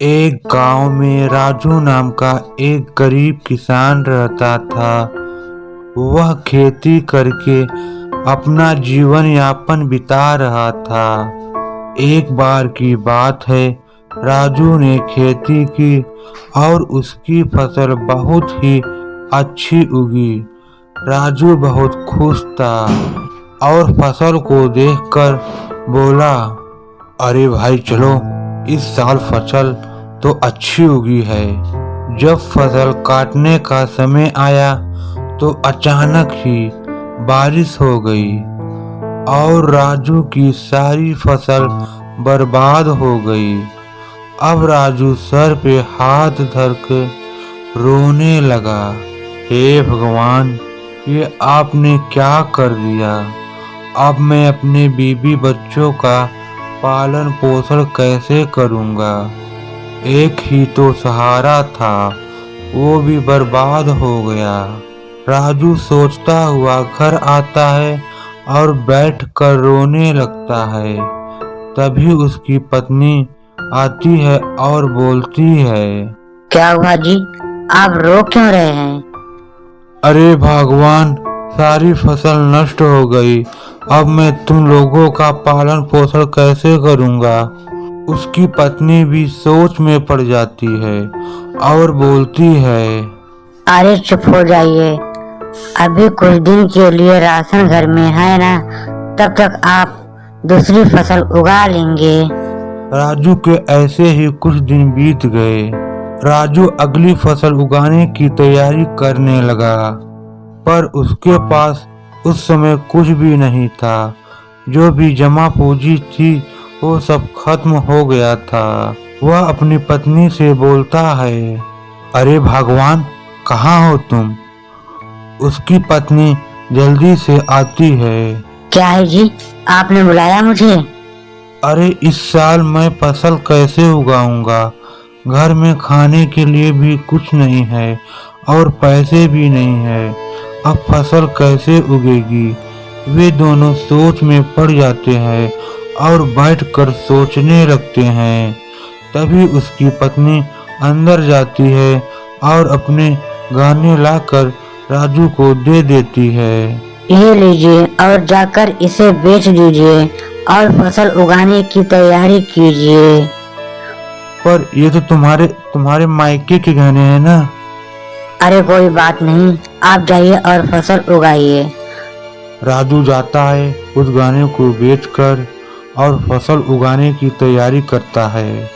एक गांव में राजू नाम का एक गरीब किसान रहता था। वह खेती करके अपना जीवन यापन बिता रहा था। एक बार की बात है, राजू ने खेती की और उसकी फसल बहुत ही अच्छी उगी। राजू बहुत खुश था और फसल को देखकर बोला, अरे भाई चलो, इस साल फसल तो अच्छी उगी है। जब फसल काटने का समय आया तो अचानक ही बारिश हो गई और राजू की सारी फसल बर्बाद हो गई। अब राजू सर पे हाथ धर के रोने लगा, हे भगवान, ये आपने क्या कर दिया। अब मैं अपने बीवी बच्चों का पालन पोषण कैसे करूँगा। एक ही तो सहारा था, वो भी बर्बाद हो गया। राजू सोचता हुआ घर आता है और बैठकर रोने लगता है। तभी उसकी पत्नी आती है और बोलती है, क्या हुआ जी, आप रो क्यों रहे हैं? अरे भगवान, सारी फसल नष्ट हो गई। अब मैं तुम लोगों का पालन पोषण कैसे करूँगा। उसकी पत्नी भी सोच में पड़ जाती है और बोलती है, अरे चुप हो जाइए, अभी कुछ दिन के लिए राशन घर में है ना, तब तक आप दूसरी फसल उगा लेंगे। राजू के ऐसे ही कुछ दिन बीत गए। राजू अगली फसल उगाने की तैयारी करने लगा, पर उसके पास उस समय कुछ भी नहीं था। जो भी जमा पूंजी थी वो सब खत्म हो गया था। वह अपनी पत्नी से बोलता है, अरे भगवान, कहाँ हो तुम। उसकी पत्नी जल्दी से आती है, क्या है जी, आपने बुलाया मुझे? अरे इस साल मैं फसल कैसे उगाऊंगा। घर में खाने के लिए भी कुछ नहीं है और पैसे भी नहीं है। अब फसल कैसे उगेगी। वे दोनों सोच में पड़ जाते हैं और बैठकर सोचने लगते हैं। तभी उसकी पत्नी अंदर जाती है और अपने गहने लाकर राजू को दे देती है। ये लीजिए और जाकर इसे बेच दीजिए और फसल उगाने की तैयारी कीजिए। पर ये तो तुम्हारे मायके के गहने हैं ना। अरे कोई बात नहीं, आप जाइए और फसल उगाइए। राजू जाता है, उस गहने को बेचकर और फसल उगाने की तैयारी करता है।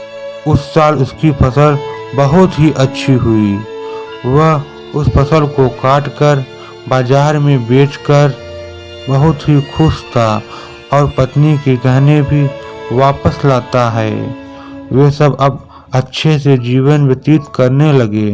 उस साल उसकी फसल बहुत ही अच्छी हुई। वह उस फसल को काटकर बाजार में बेचकर बहुत ही खुश था और पत्नी के गहने भी वापस लाता है। वे सब अब अच्छे से जीवन व्यतीत करने लगे।